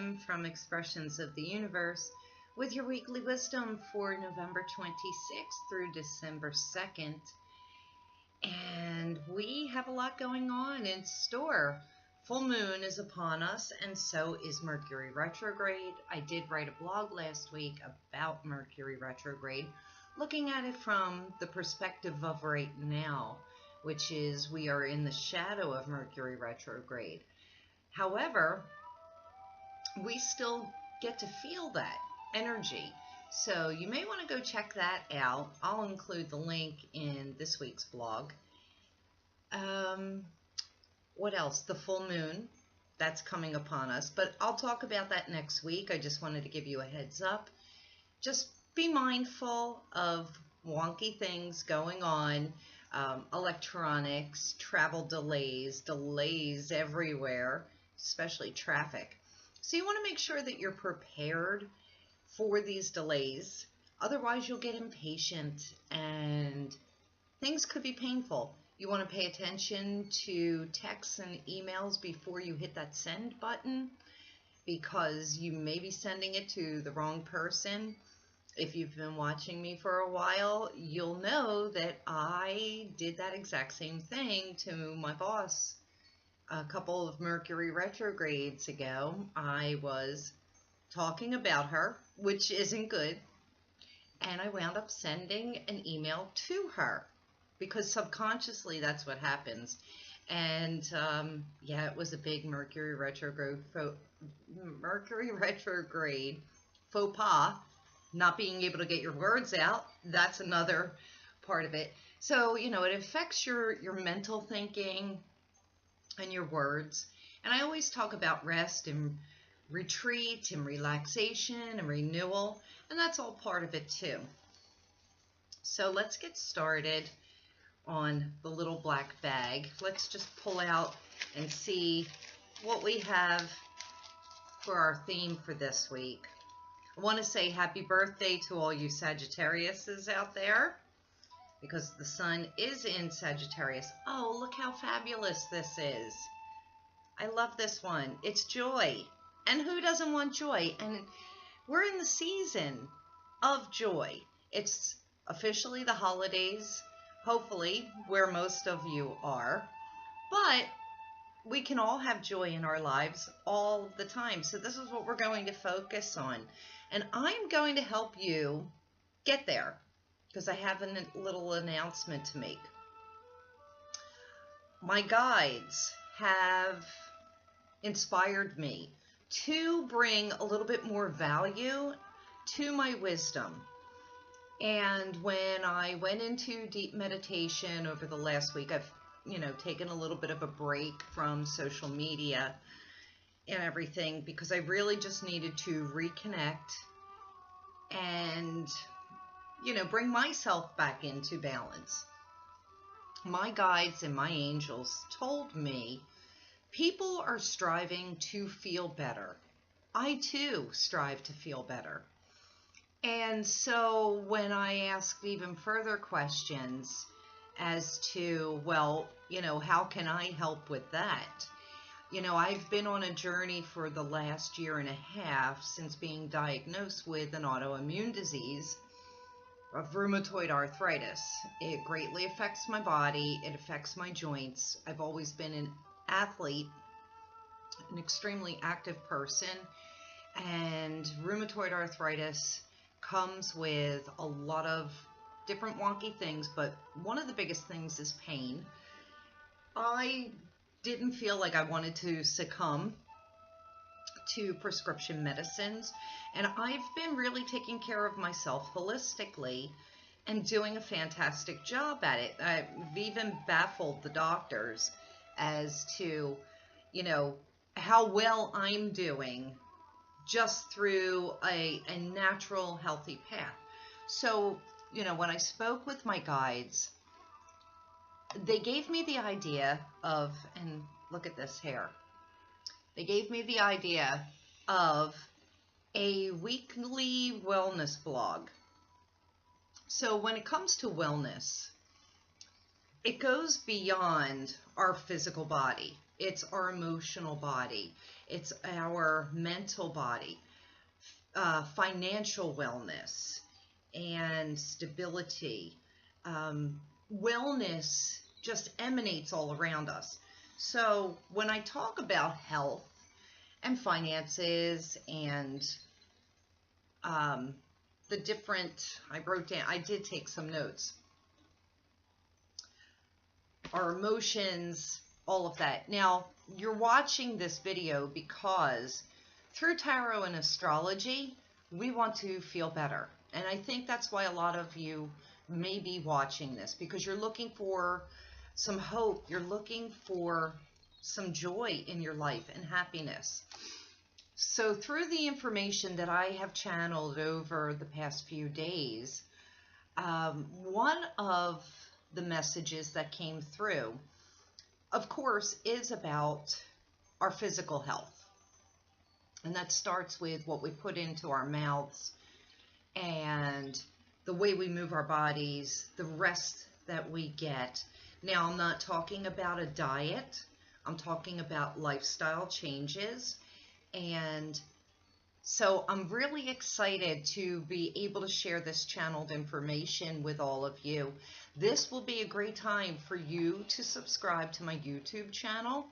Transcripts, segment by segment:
Kim from Expressions of the Universe with your weekly wisdom for November 26th through December 2nd. And we have a lot going on in store. Full moon is upon us, and so is Mercury retrograde. I did write a blog last week about Mercury retrograde, looking at it from the perspective of right now, which is we are in the shadow of Mercury retrograde. However, we still get to feel that energy. So you may want to go check that out. I'll include the link in this week's blog. What else? The full moon, that's coming upon us. But I'll talk about that next week. I just wanted to give you a heads up. Just be mindful of wonky things going on. Electronics, travel delays everywhere, especially traffic. So you want to make sure that you're prepared for these delays. Otherwise, you'll get impatient and things could be painful. You want to pay attention to texts and emails before you hit that send button, because you may be sending it to the wrong person. If you've been watching me for a while, you'll know that I did that exact same thing to my boss a couple of Mercury retrogrades ago. I was talking about her, which isn't good, and I wound up sending an email to her because subconsciously that's what happens. And yeah, it was a big Mercury retrograde faux pas. Not being able to get your words out, that's another part of it. So, you know, it affects your mental thinking and your words. And I always talk about rest and retreat and relaxation and renewal, and that's all part of it too. So let's get started on the little black bag. Let's just pull out and see what we have for our theme for this week. I want to say happy birthday to all you Sagittariuses out there, because the sun is in Sagittarius. Oh, look how fabulous this is. I love this one. It's joy. And who doesn't want joy? And we're in the season of joy. It's officially the holidays, hopefully, where most of you are. But we can all have joy in our lives all the time. So this is what we're going to focus on. And I'm going to help you get there, because I have a little announcement to make. My guides have inspired me to bring a little bit more value to my wisdom. And when I went into deep meditation over the last week, I've, taken a little bit of a break from social media and everything, because I really just needed to reconnect and, bring myself back into balance. My guides and my angels told me people are striving to feel better. I too strive to feel better. And so when I asked even further questions as to, well, how can I help with that? I've been on a journey for the last year and a half since being diagnosed with an autoimmune disease of rheumatoid arthritis. It greatly affects my body. It affects my joints. I've always been an athlete, an extremely active person, and rheumatoid arthritis comes with a lot of different wonky things, but one of the biggest things is pain. I didn't feel like I wanted to succumb to prescription medicines, and I've been really taking care of myself holistically and doing a fantastic job at it. I've even baffled the doctors as to, how well I'm doing just through a natural, healthy path. So, when I spoke with my guides, they gave me the idea of, and look at this hair, they gave me the idea of a weekly wellness blog. So when it comes to wellness, it goes beyond our physical body. It's our emotional body. It's our mental body, financial wellness and stability. Wellness just emanates all around us. So when I talk about health and finances and the different, I did take some notes. Our emotions, all of that. Now, you're watching this video because through tarot and astrology, we want to feel better. And I think that's why a lot of you may be watching this, because you're looking for some hope. You're looking for some joy in your life and happiness. So through the information that I have channeled over the past few days, one of the messages that came through, of course, is about our physical health. And that starts with what we put into our mouths and the way we move our bodies, the rest that we get. Now, I'm not talking about a diet. I'm talking about lifestyle changes. And so I'm really excited to be able to share this channeled information with all of you. This will be a great time for you to subscribe to my YouTube channel,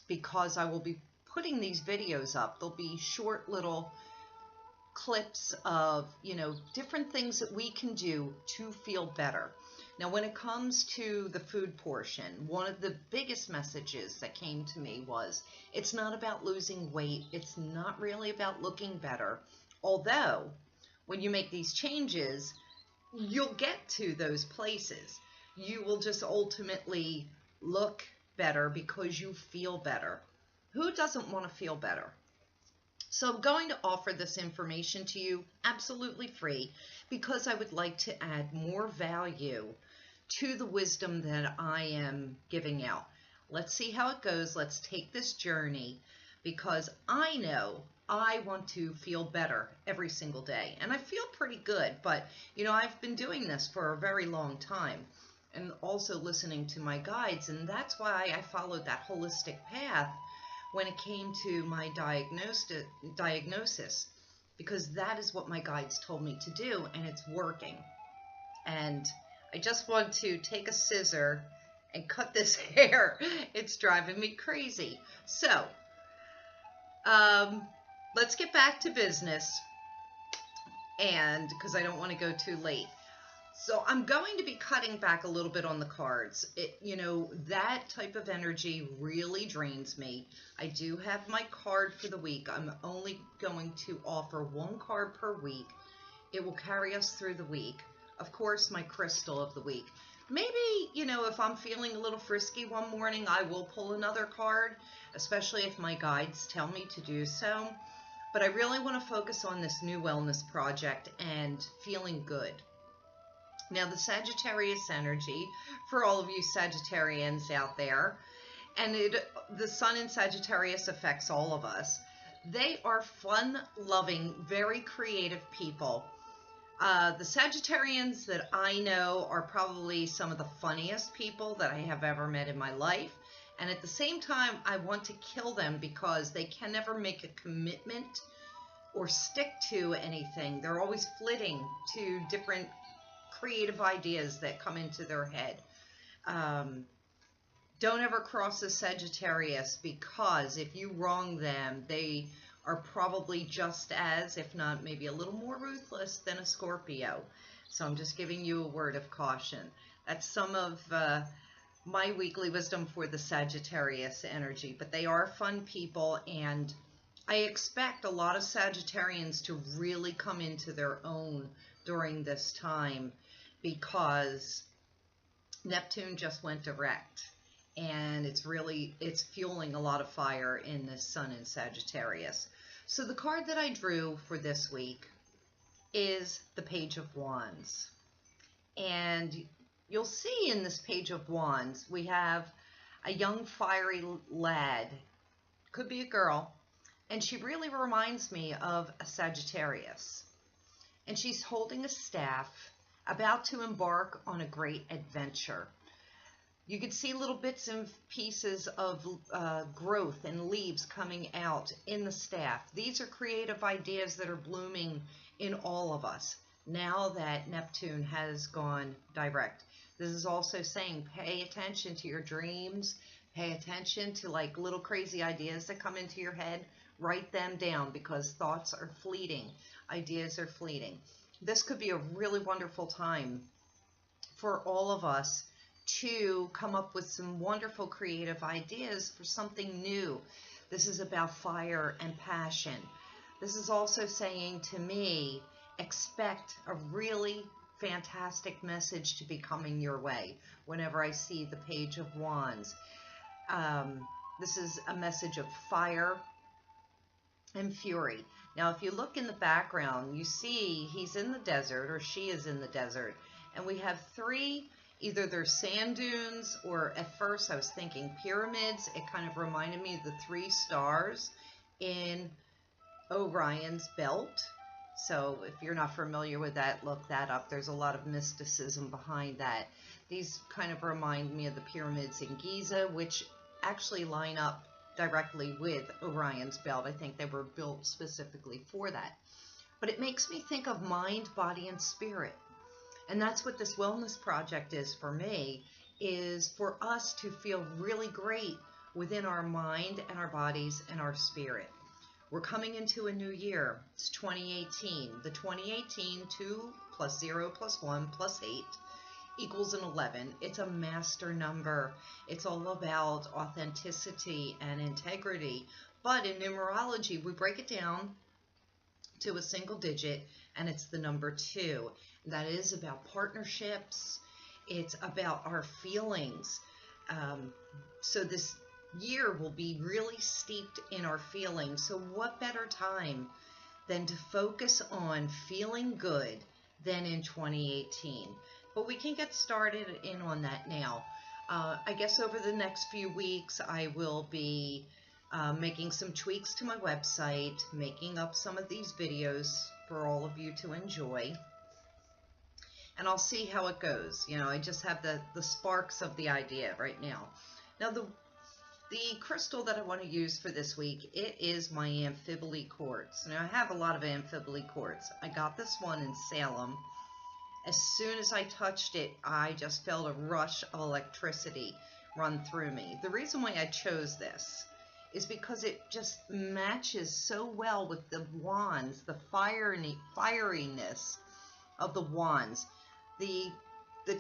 because I will be putting these videos up. There'll be short little clips of, different things that we can do to feel better. Now, when it comes to the food portion, one of the biggest messages that came to me was, it's not about losing weight. It's not really about looking better. Although, when you make these changes, you'll get to those places. You will just ultimately look better because you feel better. Who doesn't want to feel better? So I'm going to offer this information to you absolutely free, because I would like to add more value to the wisdom that I am giving out. Let's see how it goes. Let's take this journey, because I know I want to feel better every single day. And I feel pretty good, but I've been doing this for a very long time, and also listening to my guides. And that's why I followed that holistic path when it came to my diagnosis, because that is what my guides told me to do, and it's working. And I just want to take a scissor and cut this hair. It's driving me crazy. So, let's get back to business, and because I don't want to go too late. So I'm going to be cutting back a little bit on the cards. That type of energy really drains me. I do have my card for the week. I'm only going to offer one card per week. It will carry us through the week. Of course, my crystal of the week. Maybe, if I'm feeling a little frisky one morning, I will pull another card, especially if my guides tell me to do so. But I really want to focus on this new wellness project and feeling good. Now, the Sagittarius energy, for all of you Sagittarians out there, and the sun in Sagittarius affects all of us. They are fun-loving, very creative people. The Sagittarians that I know are probably some of the funniest people that I have ever met in my life. And at the same time, I want to kill them because they can never make a commitment or stick to anything. They're always flitting to different creative ideas that come into their head. Don't ever cross a Sagittarius, because if you wrong them, they are probably just as, if not maybe a little more ruthless than a Scorpio. So I'm just giving you a word of caution. That's some of my weekly wisdom for the Sagittarius energy. But they are fun people, and I expect a lot of Sagittarians to really come into their own during this time, because Neptune just went direct, and it's fueling a lot of fire in this sun in Sagittarius. So the card that I drew for this week is the Page of Wands. And you'll see in this Page of Wands, we have a young fiery lad, could be a girl, and she really reminds me of a Sagittarius. And she's holding a staff, about to embark on a great adventure. You could see little bits and pieces of growth and leaves coming out in the staff. These are creative ideas that are blooming in all of us now that Neptune has gone direct. This is also saying pay attention to your dreams, pay attention to like little crazy ideas that come into your head. Write them down because thoughts are fleeting, ideas are fleeting. This could be a really wonderful time for all of us to come up with some wonderful creative ideas for something new. This is about fire and passion. This is also saying to me, expect a really fantastic message to be coming your way whenever I see the Page of Wands. This is a message of fire and fury. Now, if you look in the background, you see he's in the desert, or she is in the desert, and we have three, either they're sand dunes, or at first I was thinking pyramids. It kind of reminded me of the three stars in Orion's belt. So if you're not familiar with that, look that up. There's a lot of mysticism behind that. These kind of remind me of the pyramids in Giza, which actually line up directly with Orion's belt. I think they were built specifically for that. But it makes me think of mind, body, and spirit. And that's what this wellness project is for me, is for us to feel really great within our mind and our bodies and our spirit. We're coming into a new year. It's 2018. The 2018, 2 plus 0 plus 1 plus 8 equals an 11. It's a master number. It's all about authenticity and integrity. But in numerology, we break it down to a single digit, and it's the number 2. That is about partnerships. It's about our feelings. So this year will be really steeped in our feelings. So what better time than to focus on feeling good than in 2018? But we can get started in on that now. I guess over the next few weeks, I will be making some tweaks to my website, making up some of these videos for all of you to enjoy. And I'll see how it goes. You know, I just have the sparks of the idea right now. Now, the crystal that I want to use for this week, it is my Amphibole quartz. Now, I have a lot of Amphibole quartz. I got this one in Salem. As soon as I touched it, I just felt a rush of electricity run through me. The reason why I chose this is because it just matches so well with the wands, the fieriness of the wands. The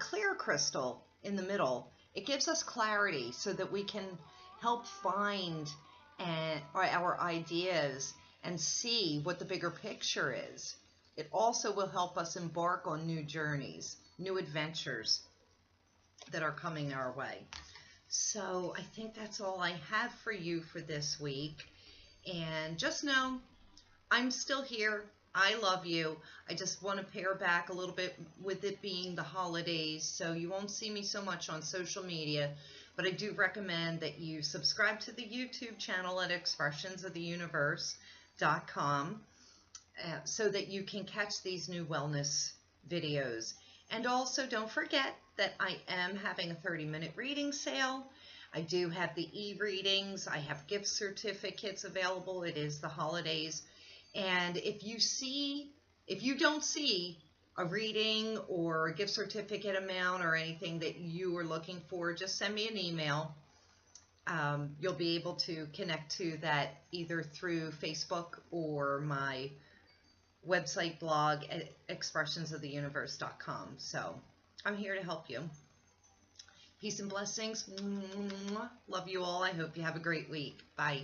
clear crystal in the middle, it gives us clarity so that we can help find our ideas and see what the bigger picture is. It also will help us embark on new journeys, new adventures that are coming our way. So I think that's all I have for you for this week. And just know, I'm still here. I love you. I just want to pare back a little bit with it being the holidays, so you won't see me so much on social media. But I do recommend that you subscribe to the YouTube channel at expressionsoftheuniverse.com so that you can catch these new wellness videos. And also don't forget that I am having a 30-minute reading sale. I do have the e-readings. I have gift certificates available. It is the holidays. And if you don't see a reading or a gift certificate amount or anything that you are looking for, just send me an email. You'll be able to connect to that either through Facebook or my website blog at expressionsoftheuniverse.com. So I'm here to help you. Peace and blessings. Love you all. I hope you have a great week. Bye.